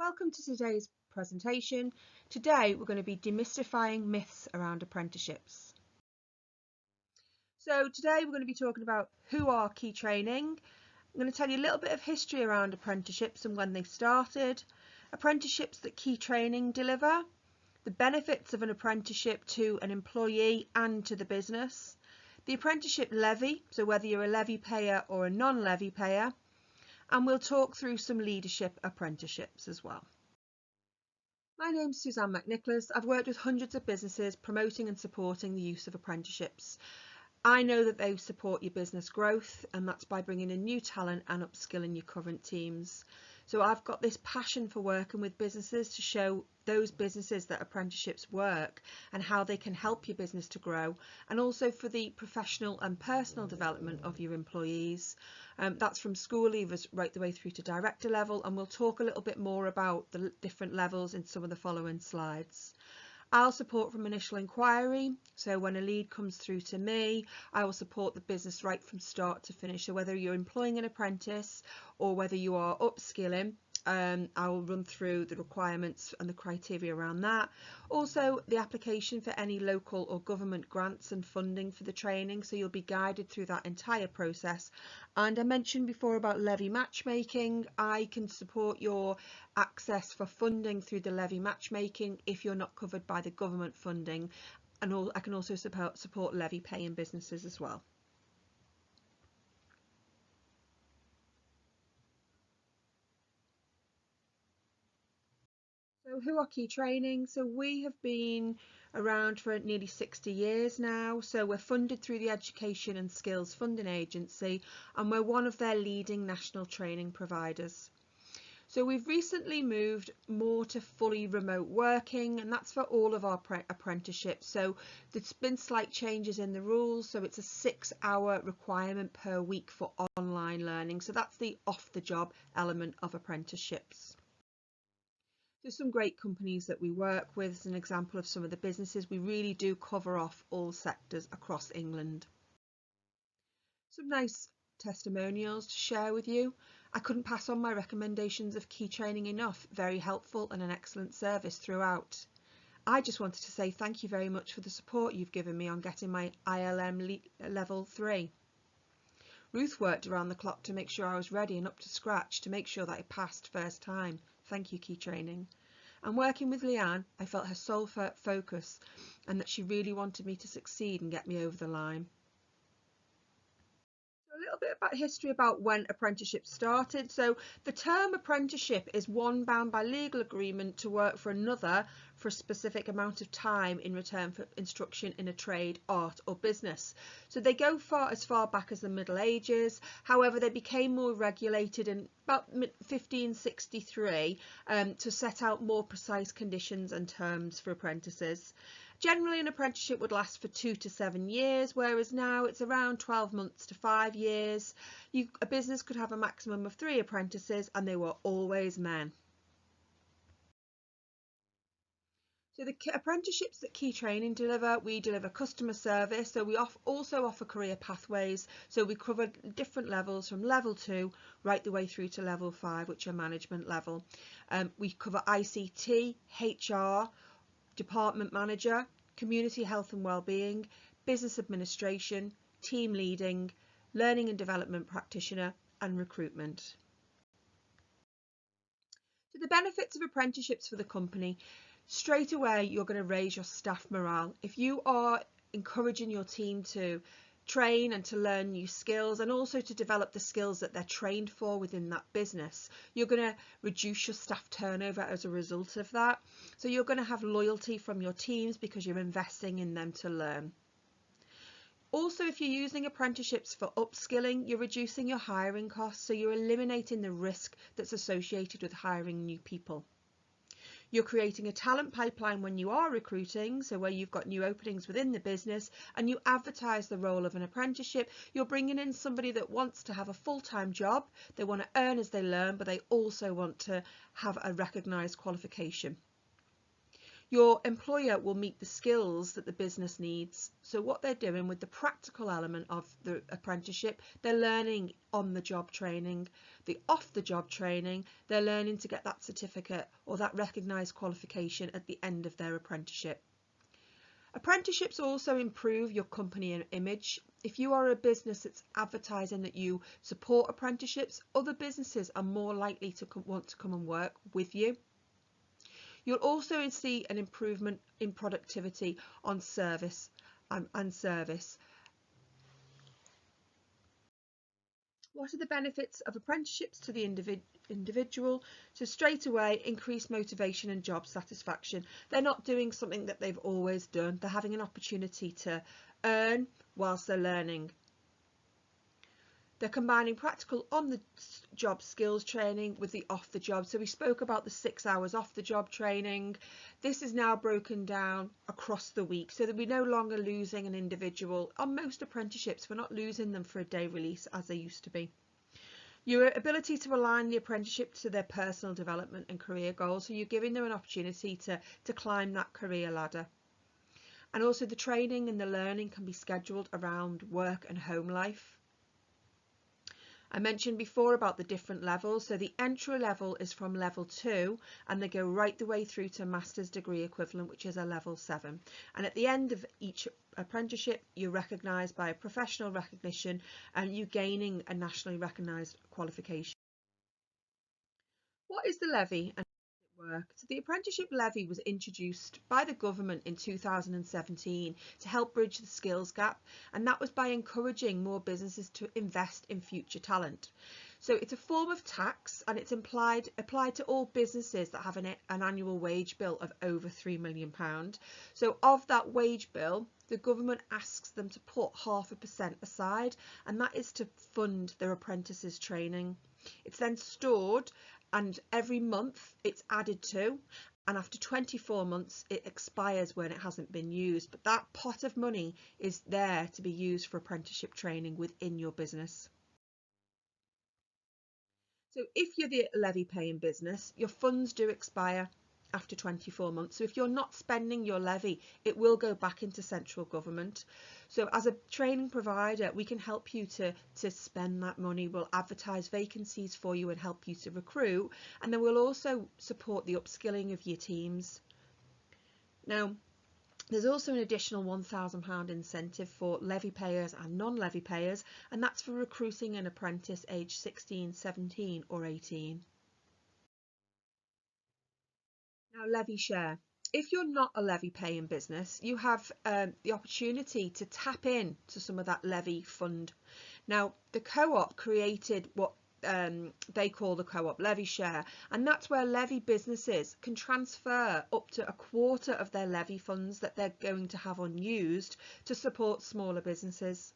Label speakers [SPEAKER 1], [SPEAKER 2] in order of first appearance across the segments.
[SPEAKER 1] Welcome to today's presentation. Today we're going to be demystifying myths around apprenticeships. So today we're going to be talking about who are Key Training. I'm going to tell you a little bit of history around apprenticeships and when they started, apprenticeships that Key Training deliver, the benefits of an apprenticeship to an employee and to the business, the apprenticeship levy, so whether you're a levy payer or a non-levy payer, and we'll talk through some leadership apprenticeships as well. My name's Suzanne McNicholas. I've worked with hundreds of businesses promoting and supporting the use of apprenticeships. I know that they support your business growth, and that's by bringing in new talent and upskilling your current teams. So I've got this passion for working with businesses to show those businesses that apprenticeships work and how they can help your business to grow, and also for the professional and personal development of your employees. That's from school leavers right the way through to director level, and we'll talk a little bit more about the different levels in some of the following slides. I'll support from initial inquiry, so when a lead comes through to me, I will support the business right from start to finish. So whether you're employing an apprentice or whether you are upskilling, I will run through the requirements and the criteria around that. Also, the application for any local or government grants and funding for the training, so you'll be guided through that entire process. And I mentioned before about levy matchmaking. I can support your access for funding through the levy matchmaking if you're not covered by the government funding, and I can also support levy paying businesses as well. So who are Key Training? So we have been around for nearly 60 years now. So we're funded through the Education and Skills Funding Agency, and we're one of their leading national training providers. So we've recently moved more to fully remote working, and that's for all of our apprenticeships. So there's been slight changes in the rules. So it's a 6-hour requirement per week for online learning. So that's the off-the-job element of apprenticeships. There's some great companies that we work with. As an example of some of the businesses, we really do cover off all sectors across England. Some nice testimonials to share with you. I couldn't pass on my recommendations of Key Training enough. Very helpful and an excellent service throughout. I just wanted to say thank you very much for the support you've given me on getting my ILM level 3. Ruth worked around the clock to make sure I was ready and up to scratch to make sure that I passed first time. Thank you, Key Training. And working with Leanne, I felt her sole focus and that she really wanted me to succeed and get me over the line. So a little bit about history about when apprenticeship started. So the term apprenticeship is one bound by legal agreement to work for another for a specific amount of time in return for instruction in a trade, art or business. So they go as far back as the Middle Ages. However, they became more regulated in about 1563 to set out more precise conditions and terms for apprentices. Generally, an apprenticeship would last for 2 to 7 years, whereas now it's around 12 months to 5 years. A business could have a maximum of 3 apprentices, and they were always men. So the apprenticeships that Key Training deliver, we deliver customer service. So we also offer career pathways. So we cover different levels from level 2 right the way through to level 5, which are management level. We cover ICT, HR, department manager, community health and wellbeing, business administration, team leading, learning and development practitioner, and recruitment. So the benefits of apprenticeships for the company. Straight away, you're going to raise your staff morale. If you are encouraging your team to train and to learn new skills and also to develop the skills that they're trained for within that business, you're going to reduce your staff turnover as a result of that. So you're going to have loyalty from your teams because you're investing in them to learn. Also, if you're using apprenticeships for upskilling, you're reducing your hiring costs, so you're eliminating the risk that's associated with hiring new people. You're creating a talent pipeline when you are recruiting, so where you've got new openings within the business and you advertise the role of an apprenticeship, you're bringing in somebody that wants to have a full-time job. They want to earn as they learn, but they also want to have a recognised qualification. Your employer will meet the skills that the business needs. So what they're doing with the practical element of the apprenticeship, they're learning on the job training. The off the job training, they're learning to get that certificate or that recognised qualification at the end of their apprenticeship. Apprenticeships also improve your company image. If you are a business that's advertising that you support apprenticeships, other businesses are more likely to want to come and work with you. You'll also see an improvement in productivity on service and service. What are the benefits of apprenticeships to the individual? So straight away, increased motivation and job satisfaction. They're not doing something that they've always done. They're having an opportunity to earn whilst they're learning. They're combining practical on the job skills training with the off the job. So we spoke about the 6 hours off the job training. This is now broken down across the week so that we're no longer losing an individual. On most apprenticeships, we're not losing them for a day release as they used to be. Your ability to align the apprenticeship to their personal development and career goals. So you're giving them an opportunity to climb that career ladder. And also the training and the learning can be scheduled around work and home life. I mentioned before about the different levels. So the entry level is from level 2 and they go right the way through to master's degree equivalent, which is a level 7. And at the end of each apprenticeship, you're recognised by a professional recognition and you gaining a nationally recognised qualification. What is the levy and how does it work? So the apprenticeship levy was introduced by the government in 2017 to help bridge the skills gap, and that was by encouraging more businesses to invest in future talent. So it's a form of tax and it's applied to all businesses that have an annual wage bill of over £3 million. So of that wage bill, the government asks them to put 0.5% aside, and that is to fund their apprentices training. It's then stored and every month it's added to, and after 24 months it expires when it hasn't been used. But that pot of money is there to be used for apprenticeship training within your business. So if you're the levy paying business, your funds do expire after 24 months. So if you're not spending your levy, it will go back into central government. So as a training provider, we can help you to spend that money. We'll advertise vacancies for you and help you to recruit. And then we'll also support the upskilling of your teams. Now, there's also an additional £1,000 incentive for levy payers and non-levy payers, and that's for recruiting an apprentice aged 16, 17 or 18. Now, levy share. If you're not a levy paying business, you have the opportunity to tap in to some of that levy fund. Now, the co-op created what they call the co-op levy share, and that's where levy businesses can transfer up to 1/4 of their levy funds that they're going to have unused to support smaller businesses.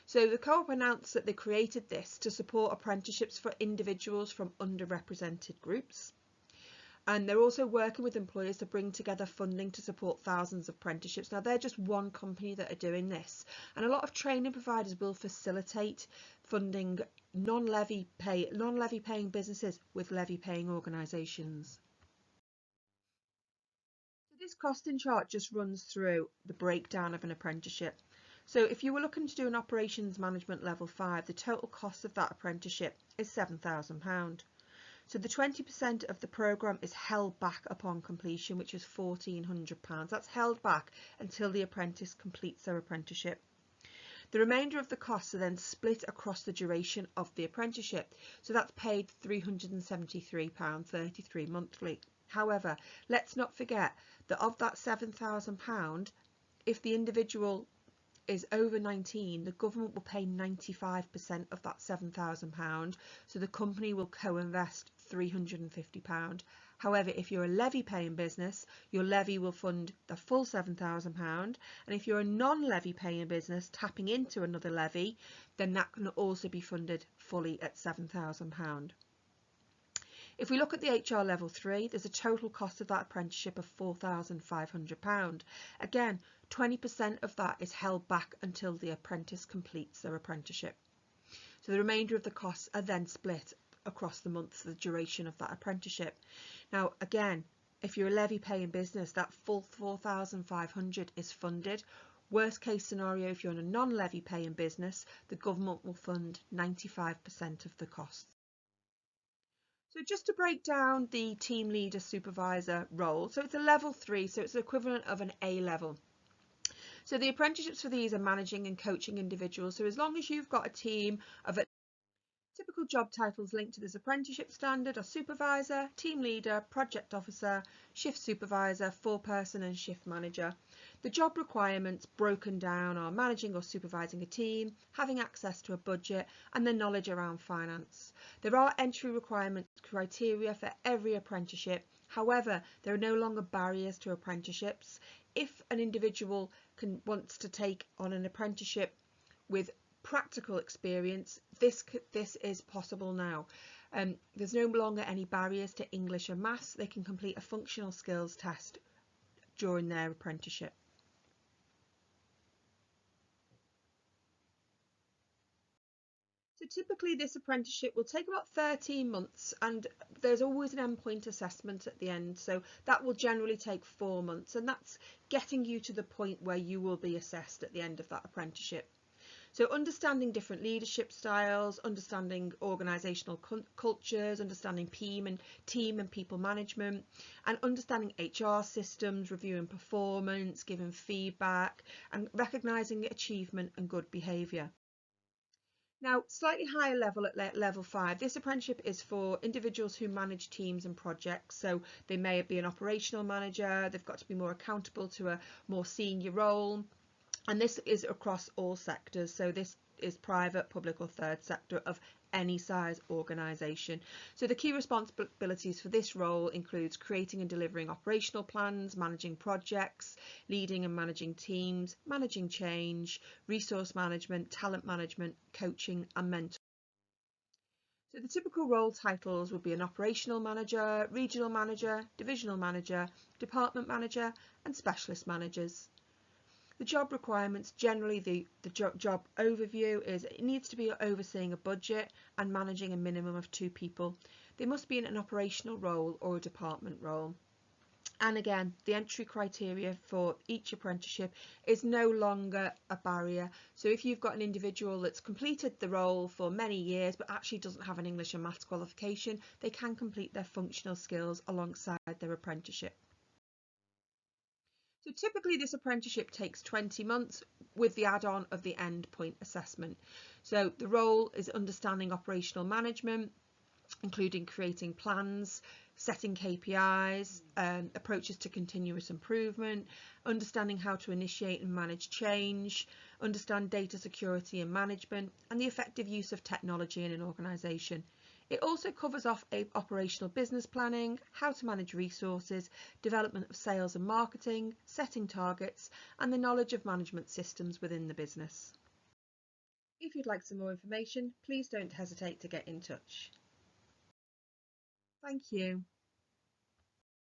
[SPEAKER 1] So the co-op announced that they created this to support apprenticeships for individuals from underrepresented groups. And they're also working with employers to bring together funding to support thousands of apprenticeships. Now, they're just one company that are doing this. And a lot of training providers will facilitate funding non-levy paying businesses with levy paying organisations. So this costing chart just runs through the breakdown of an apprenticeship. So if you were looking to do an operations management level 5, the total cost of that apprenticeship is £7,000. So the 20% of the programme is held back upon completion, which is £1,400. That's held back until the apprentice completes their apprenticeship. The remainder of the costs are then split across the duration of the apprenticeship. So that's paid £373.33 monthly. However, let's not forget that of that £7,000, if the individual is over 19, the government will pay 95% of that £7,000, so the company will co-invest £350. However, if you're a levy paying business, your levy will fund the full £7,000, and if you're a non-levy paying business tapping into another levy, then that can also be funded fully at £7,000. If we look at the HR level 3, there's a total cost of that apprenticeship of £4,500. Again, 20% of that is held back until the apprentice completes their apprenticeship. So the remainder of the costs are then split across the months, the duration of that apprenticeship. Now, again, if you're a levy paying business, that full 4,500 is funded. Worst case scenario, if you're in a non-levy paying business, the government will fund 95% of the costs. So just to break down the team leader supervisor role, so it's a level 3, so it's the equivalent of an A level. So the apprenticeships for these are managing and coaching individuals. So as long as you've got a team of typical job titles linked to this apprenticeship standard are supervisor, team leader, project officer, shift supervisor, foreperson and shift manager. The job requirements broken down are managing or supervising a team, having access to a budget and the knowledge around finance. There are entry requirement criteria for every apprenticeship. However, there are no longer barriers to apprenticeships. If an individual wants to take on an apprenticeship with practical experience, this is possible now. There's no longer any barriers to English and maths. They can complete a functional skills test during their apprenticeship. So typically this apprenticeship will take about 13 months and there's always an endpoint assessment at the end, so that will generally take 4 months, and that's getting you to the point where you will be assessed at the end of that apprenticeship. So understanding different leadership styles, understanding organisational cultures, understanding team and people management, and understanding HR systems, reviewing performance, giving feedback, and recognising achievement and good behaviour. Now, slightly higher level at level 5, this apprenticeship is for individuals who manage teams and projects. So they may be an operational manager, they've got to be more accountable to a more senior role. And this is across all sectors, so this is private, public or third sector of any size organisation. So the key responsibilities for this role includes creating and delivering operational plans, managing projects, leading and managing teams, managing change, resource management, talent management, coaching and mentoring. So the typical role titles would be an operational manager, regional manager, divisional manager, department manager and specialist managers. The job requirements, generally the job overview is it needs to be overseeing a budget and managing a minimum of 2 people. They must be in an operational role or a department role. And again, the entry criteria for each apprenticeship is no longer a barrier. So if you've got an individual that's completed the role for many years but actually doesn't have an English and maths qualification, they can complete their functional skills alongside their apprenticeship. So typically this apprenticeship takes 20 months with the add-on of the endpoint assessment. So the role is understanding operational management, including creating plans, setting KPIs, approaches to continuous improvement, understanding how to initiate and manage change, understand data security and management, and the effective use of technology in an organisation. It also covers off operational business planning, how to manage resources, development of sales and marketing, setting targets, and the knowledge of management systems within the business. If you'd like some more information, please don't hesitate to get in touch. Thank you.